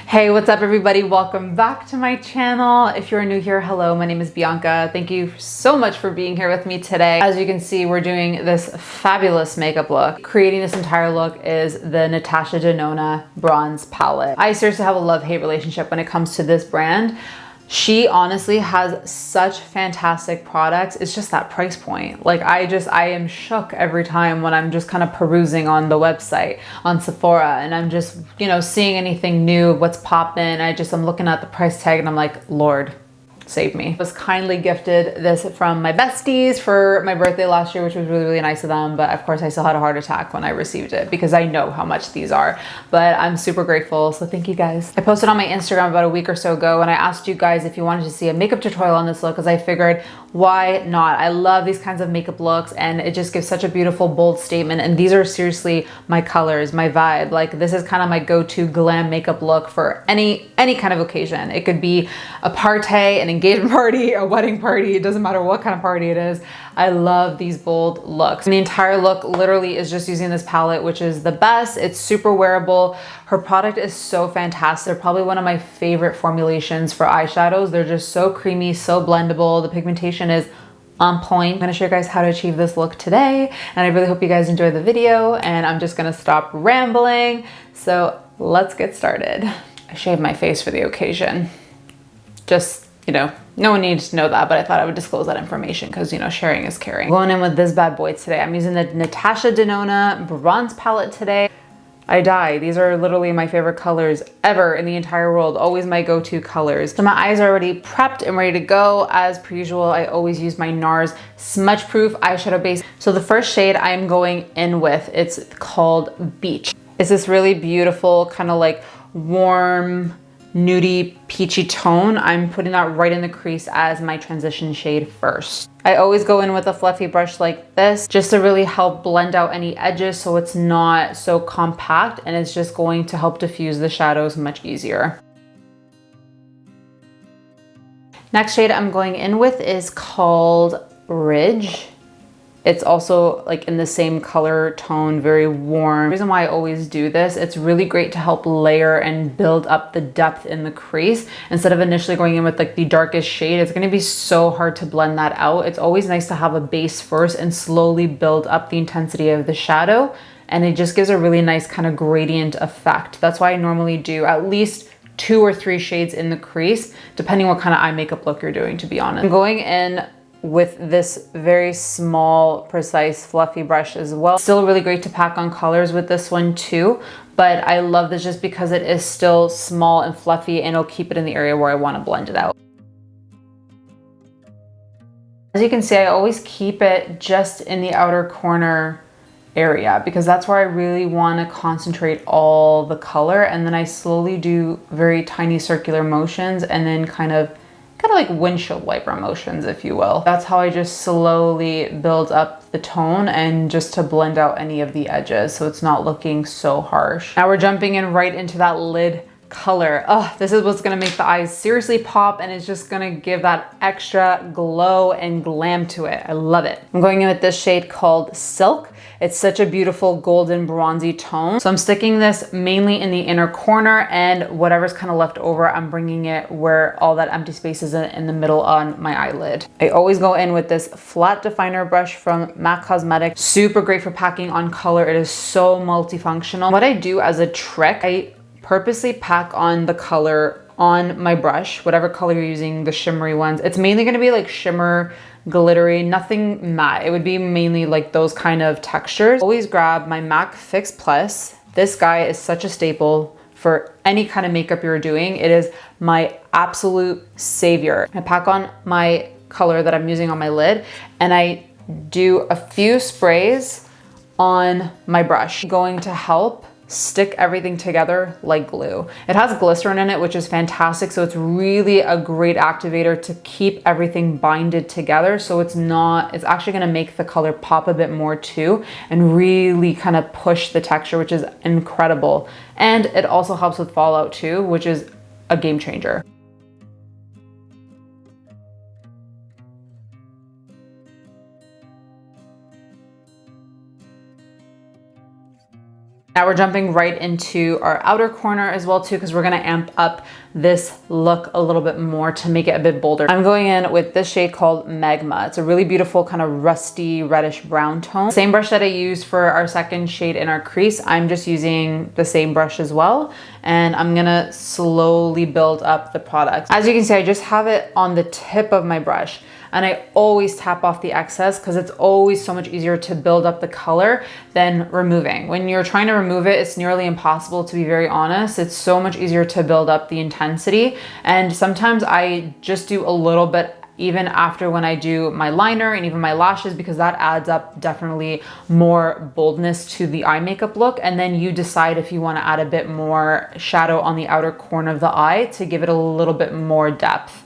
Hey, what's up everybody? Welcome back to my channel. If you're new here, hello, my name is Bianca. Thank you so much for being here with me today. As you can see, we're doing this fabulous makeup look. Creating this entire look is the Natasha Denona bronze palette. I seriously have a love-hate relationship when it comes to this brand. She honestly has such fantastic products. It's just that price point. Like I am shook every time when I'm just kind of perusing on the website, on Sephora, and I'm just, seeing anything new, what's poppin'. I'm looking at the price tag and I'm like, Lord, save me. I was kindly gifted this from my besties for my birthday last year, which was really, really nice of them. But of course I still had a heart attack when I received it because I know how much these are, but I'm super grateful. So thank you guys. I posted on my Instagram about a week or so ago and I asked you guys if you wanted to see a makeup tutorial on this look because I figured why not? I love these kinds of makeup looks and it just gives such a beautiful, bold statement. And these are seriously my colors, my vibe. Like this is kind of my go-to glam makeup look for any kind of occasion. It could be a party, an engagement party, a wedding party. It doesn't matter what kind of party it is. I love these bold looks. And the entire look literally is just using this palette, which is the best. It's super wearable. Her product is so fantastic. They're probably one of my favorite formulations for eyeshadows. They're just so creamy, so blendable. The pigmentation is on point. I'm gonna show you guys how to achieve this look today. And I really hope you guys enjoy the video and I'm just gonna stop rambling. So let's get started. I shaved my face for the occasion. Just, no one needs to know that, but I thought I would disclose that information because, sharing is caring. Going in with this bad boy today. I'm using the Natasha Denona bronze palette today. I die. These are literally my favorite colors ever in the entire world. Always my go-to colors. So my eyes are already prepped and ready to go. As per usual, I always use my Nars smudge proof eyeshadow base. So the first shade I'm going in with, it's called Beach. It's this really beautiful kind of like warm, nudie peachy tone. I'm putting that right in the crease as my transition shade first. I always go in with a fluffy brush like this just to really help blend out any edges so it's not so compact and it's just going to help diffuse the shadows much easier. Next shade I'm going in with is called Ridge. It's also like in the same color tone, very warm. The reason why I always do this, it's really great to help layer and build up the depth in the crease. Instead of initially going in with like the darkest shade, it's gonna be so hard to blend that out. It's always nice to have a base first and slowly build up the intensity of the shadow. And it just gives a really nice kind of gradient effect. That's why I normally do at least 2 or 3 shades in the crease, depending what kind of eye makeup look you're doing, to be honest. I'm going in with this very small, precise, fluffy brush as well. Still really great to pack on colors with this one too, but I love this just because it is still small and fluffy and it'll keep it in the area where I want to blend it out. As you can see, I always keep it just in the outer corner area because that's where I really want to concentrate all the color, and then I slowly do very tiny circular motions and then kind of like windshield wiper motions, if you will. That's how I just slowly build up the tone and just to blend out any of the edges so it's not looking so harsh. Now we're jumping in right into that lid color. Oh, this is what's gonna make the eyes seriously pop and it's just gonna give that extra glow and glam to it. I love it. I'm going in with this shade called Silk. It's such a beautiful golden bronzy tone. So I'm sticking this mainly in the inner corner and whatever's kind of left over, I'm bringing it where all that empty space is in the middle on my eyelid. I always go in with this flat definer brush from MAC Cosmetics. Super great for packing on color. It is so multifunctional. What I do as a trick, I purposely pack on the color on my brush, whatever color you're using, the shimmery ones. It's mainly gonna be like shimmer, glittery, nothing matte. It would be mainly like those kind of textures. Always grab my MAC Fix Plus. This guy is such a staple for any kind of makeup you're doing. It is my absolute savior. I pack on my color that I'm using on my lid and I do a few sprays on my brush, going to help stick everything together like glue. It has glycerin in it, which is fantastic. So it's really a great activator to keep everything binded together. So it's actually gonna make the color pop a bit more too and really kind of push the texture, which is incredible. And it also helps with fallout too, which is a game changer. Now we're jumping right into our outer corner as well too, because we're gonna amp up this look a little bit more to make it a bit bolder. I'm going in with this shade called Magma. It's a really beautiful kind of rusty reddish brown tone. Same brush that I used for our second shade in our crease, I'm just using the same brush as well. And I'm gonna slowly build up the product. As you can see, I just have it on the tip of my brush. And I always tap off the excess because it's always so much easier to build up the color than removing. When you're trying to remove it, it's nearly impossible, to be very honest. It's so much easier to build up the intensity. And sometimes I just do a little bit even after when I do my liner and even my lashes, because that adds up definitely more boldness to the eye makeup look. And then you decide if you want to add a bit more shadow on the outer corner of the eye to give it a little bit more depth.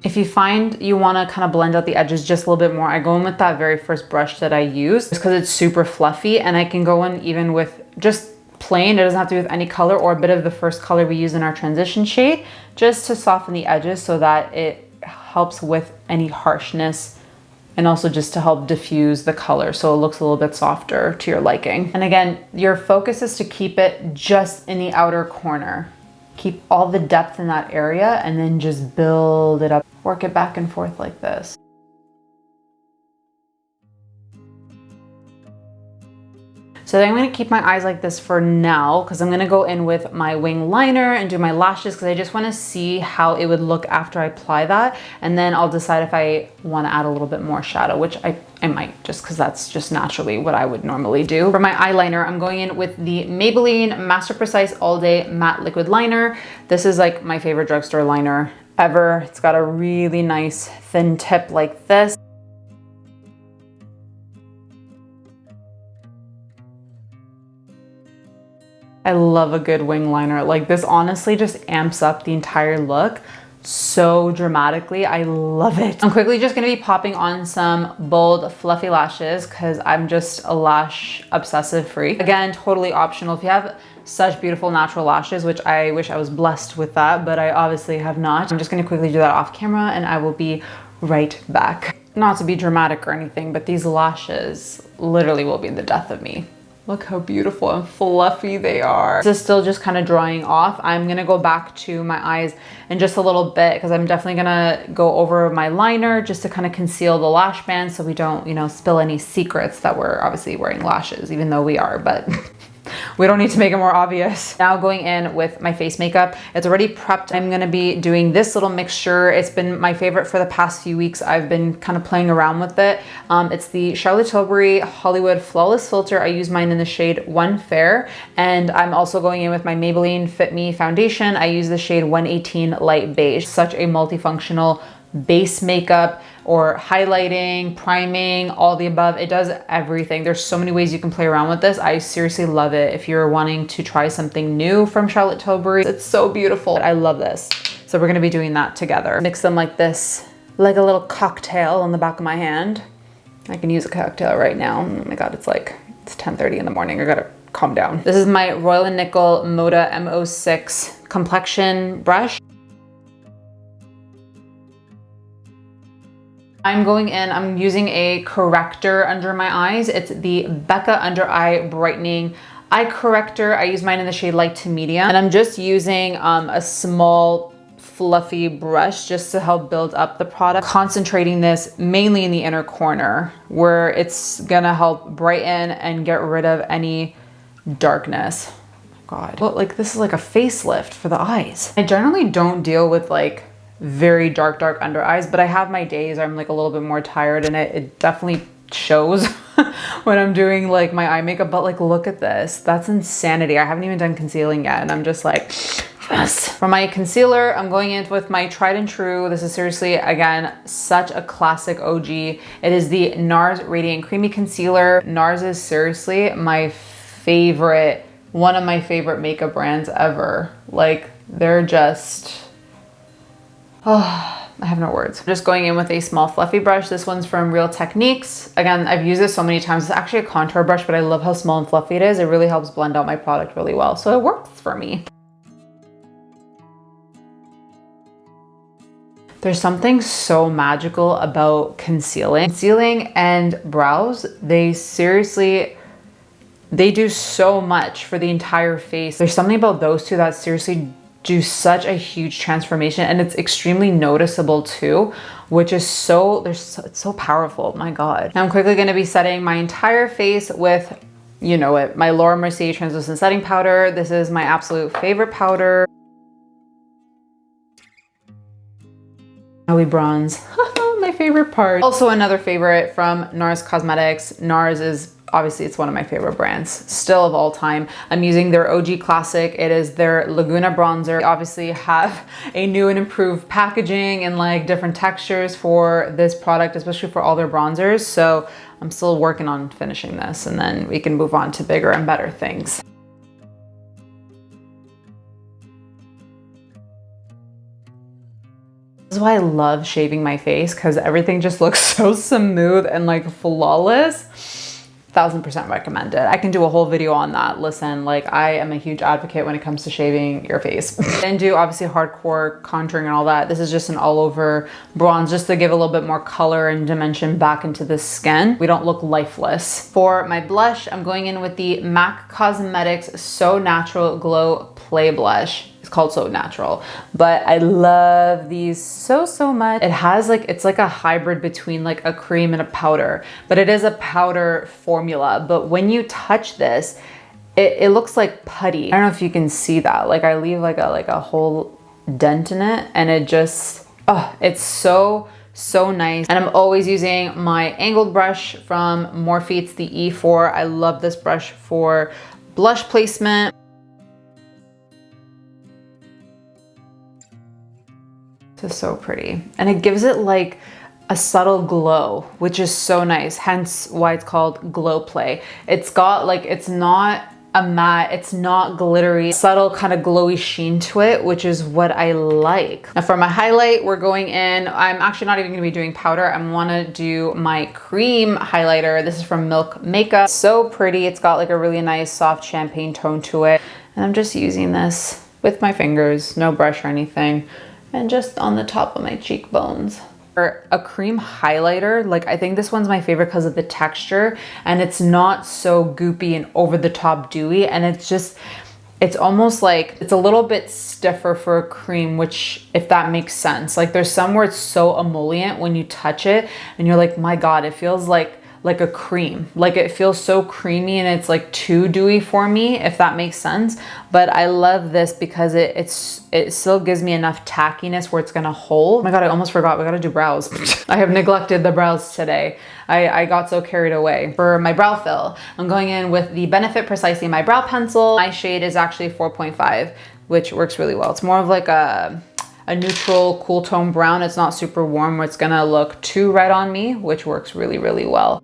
If you find you want to kind of blend out the edges just a little bit more, I go in with that very first brush that I use just because it's super fluffy, and I can go in even with just plain, it doesn't have to be with any color, or a bit of the first color we use in our transition shade, just to soften the edges so that it helps with any harshness, and also just to help diffuse the color so it looks a little bit softer to your liking. And again, your focus is to keep it just in the outer corner. Keep all the depth in that area and then just build it up. Work it back and forth like this. So then I'm gonna keep my eyes like this for now, because I'm gonna go in with my wing liner and do my lashes, because I just wanna see how it would look after I apply that. And then I'll decide if I wanna add a little bit more shadow, which I might, just because that's just naturally what I would normally do. For my eyeliner, I'm going in with the Maybelline Master Precise All Day Matte Liquid Liner. This is like my favorite drugstore liner ever. It's got a really nice thin tip like this. I love a good wing liner. Like, this honestly just amps up the entire look so dramatically. I love it. I'm quickly just gonna be popping on some bold fluffy lashes because I'm just a lash obsessive freak. Again, totally optional. If you have such beautiful natural lashes, which I wish I was blessed with that, but I obviously have not. I'm just gonna quickly do that off camera and I will be right back. Not to be dramatic or anything, but these lashes literally will be the death of me. Look how beautiful and fluffy they are. This is still just kind of drying off. I'm gonna go back to my eyes in just a little bit because I'm definitely gonna go over my liner just to kind of conceal the lash band so we don't, you know, spill any secrets that we're obviously wearing lashes, even though we are, but we don't need to make it more obvious. Now going in with my face makeup. It's already prepped. I'm gonna be doing this little mixture. It's been my favorite for the past few weeks. I've been kind of playing around with it. It's the Charlotte Tilbury Hollywood Flawless Filter. I use mine in the shade 1 Fair. And I'm also going in with my Maybelline Fit Me foundation. I use the shade 118 Light Beige. Such a multifunctional base makeup or highlighting, priming, all the above. It does everything. There's so many ways you can play around with this. I seriously love it. If you're wanting to try something new from Charlotte Tilbury, it's so beautiful. I love this. So we're gonna be doing that together. Mix them like this, like a little cocktail on the back of my hand. I can use a cocktail right now. Oh my God, it's 10:30 in the morning. I gotta calm down. This is my Royal & Nickel Moda M06 complexion brush. I'm going in, I'm using a corrector under my eyes. It's the Becca Under Eye Brightening Eye Corrector. I use mine in the shade light to medium. And I'm just using a small fluffy brush just to help build up the product. Concentrating this mainly in the inner corner where it's gonna help brighten and get rid of any darkness. Oh my God. Well, like this is like a facelift for the eyes. I generally don't deal with like very dark under eyes, but I have my days where I'm like a little bit more tired and it definitely shows when I'm doing like my eye makeup. But like, look at this. That's insanity. I haven't even done concealing yet and I'm just like, yes. For my concealer, I'm going in with my tried and true. This is seriously, again, such a classic OG. It is the Nars Radiant Creamy Concealer. Nars is seriously my favorite, one of my favorite makeup brands ever. Like, they're just, oh, I have no words. I'm just going in with a small fluffy brush. This one's from Real Techniques. Again, I've used this so many times. It's actually a contour brush, but I love how small and fluffy it is. It really helps blend out my product really well. So it works for me. There's something so magical about concealing. Concealing and brows, they seriously, they do so much for the entire face. There's something about those two that seriously do such a huge transformation, and it's extremely noticeable too, which is it's so powerful. My God. Now I'm quickly going to be setting my entire face with, you know it, my Laura Mercier translucent setting powder. This is my absolute favorite powder. Now we bronze. My favorite part. Also another favorite from Nars Cosmetics. Nars is obviously, it's one of my favorite brands still of all time. I'm using their OG classic. It is their Laguna bronzer. They obviously have a new and improved packaging and like different textures for this product, especially for all their bronzers. So I'm still working on finishing this, and then we can move on to bigger and better things. This is why I love shaving my face, because everything just looks so smooth and like flawless. 1000% recommend it. I can do a whole video on that. Listen, like I am a huge advocate when it comes to shaving your face. And do obviously hardcore contouring and all that. This is just an all over bronze just to give a little bit more color and dimension back into the skin. We don't look lifeless. For my blush, I'm going in with the MAC Cosmetics So Natural Glow Play Blush. It's called So Natural, but I love these so much. It has like, it's like a hybrid between like a cream and a powder, but it is a powder formula. But when you touch this, it looks like putty. I don't know if you can see that. Like I leave like a whole dent in it, and it just, oh, it's so nice. And I'm always using my angled brush from Morphe, the E4. I love this brush for blush placement. Is so pretty, and it gives it like a subtle glow, which is so nice, hence why it's called Glow Play. It's got like, it's not a matte, it's not glittery, subtle kind of glowy sheen to it, which is what I like. Now for my highlight, we're going in, I'm actually not even gonna be doing powder. I wanna do my cream highlighter. This is from Milk Makeup. So pretty. It's got like a really nice soft champagne tone to it, and I'm just using this with my fingers, no brush or anything, and just on the top of my cheekbones. For a cream highlighter, like I think this one's my favorite because of the texture, and it's not so goopy and over the top dewy, and it's just, it's almost like, it's a little bit stiffer for a cream, which, if that makes sense. Like there's some where it's so emollient when you touch it and you're like, my God, it feels like a cream. Like it feels so creamy, and it's like too dewy for me, if that makes sense. But I love this because it still gives me enough tackiness where it's gonna hold. Oh my God, I almost forgot, we gotta do brows. I have neglected the brows today. I got so carried away. For my brow fill, I'm going in with the Benefit Precisely My Brow Pencil. My shade is actually 4.5, which works really well. It's more of like a neutral cool tone brown. It's not super warm where it's gonna look too red on me, which works really well.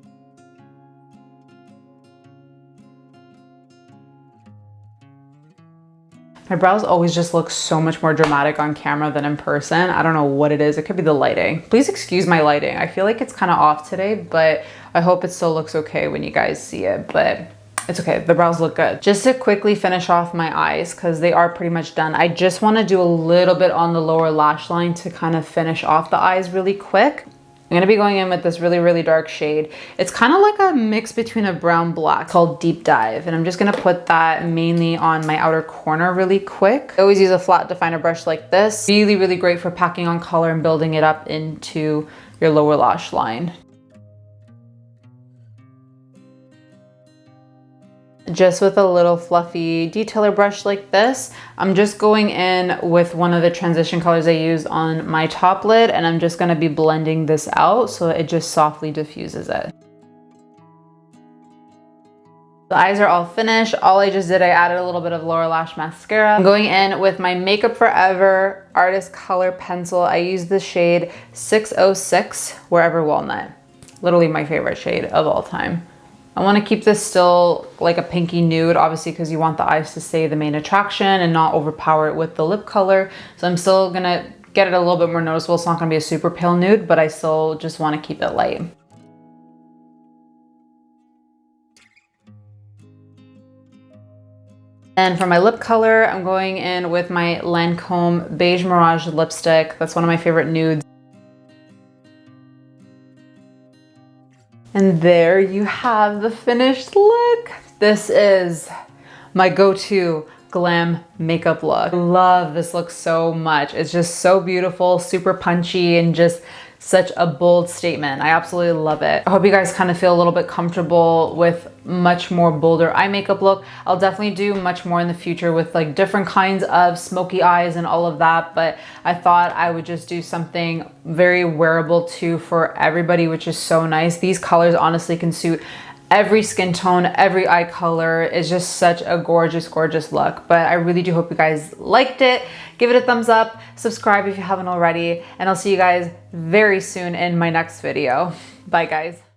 My brows always just look so much more dramatic on camera than in person. I don't know what it is. It could be the lighting. Please excuse my lighting. I feel like it's kind of off today, but I hope it still looks okay when you guys see it, but it's okay. The brows look good. Just to quickly finish off my eyes, because they are pretty much done, I just want to do a little bit on the lower lash line to kind of finish off the eyes really quick. I'm gonna be going in with this really dark shade. It's kind of like a mix between a brown black called Deep Dive, and I'm just gonna put that mainly on my outer corner really quick. I always use a flat definer brush like this. Really great for packing on color and building it up into your lower lash line. Just with a little fluffy detailer brush like this, I'm just going in with one of the transition colors I use on my top lid, and I'm just gonna be blending this out so it just softly diffuses it. The eyes are all finished. All I just did, I added a little bit of Laura Lash mascara. I'm going in with my Makeup Forever Artist Color Pencil. I use the shade 606 Wherever Walnut. Literally my favorite shade of all time. I want to keep this still like a pinky nude, obviously, because you want the eyes to stay the main attraction and not overpower it with the lip color. So I'm still gonna get it a little bit more noticeable. It's not gonna be a super pale nude, but I still just want to keep it light. And for my lip color, I'm going in with my Lancome Beige Mirage lipstick. That's one of my favorite nudes. And there you have the finished look. This is my go-to glam makeup look. I love this look so much. It's just so beautiful, super punchy, and just such a bold statement. I absolutely love it. I hope you guys kind of feel a little bit comfortable with much more bolder eye makeup look. I'll definitely do much more in the future with like different kinds of smoky eyes and all of that, but I thought I would just do something very wearable too for everybody, which is so nice. These colors honestly can suit every skin tone, every eye color. Is just such a gorgeous, gorgeous look. But I really do hope you guys liked it. Give it a thumbs up, subscribe if you haven't already, and I'll see you guys very soon in my next video. Bye guys.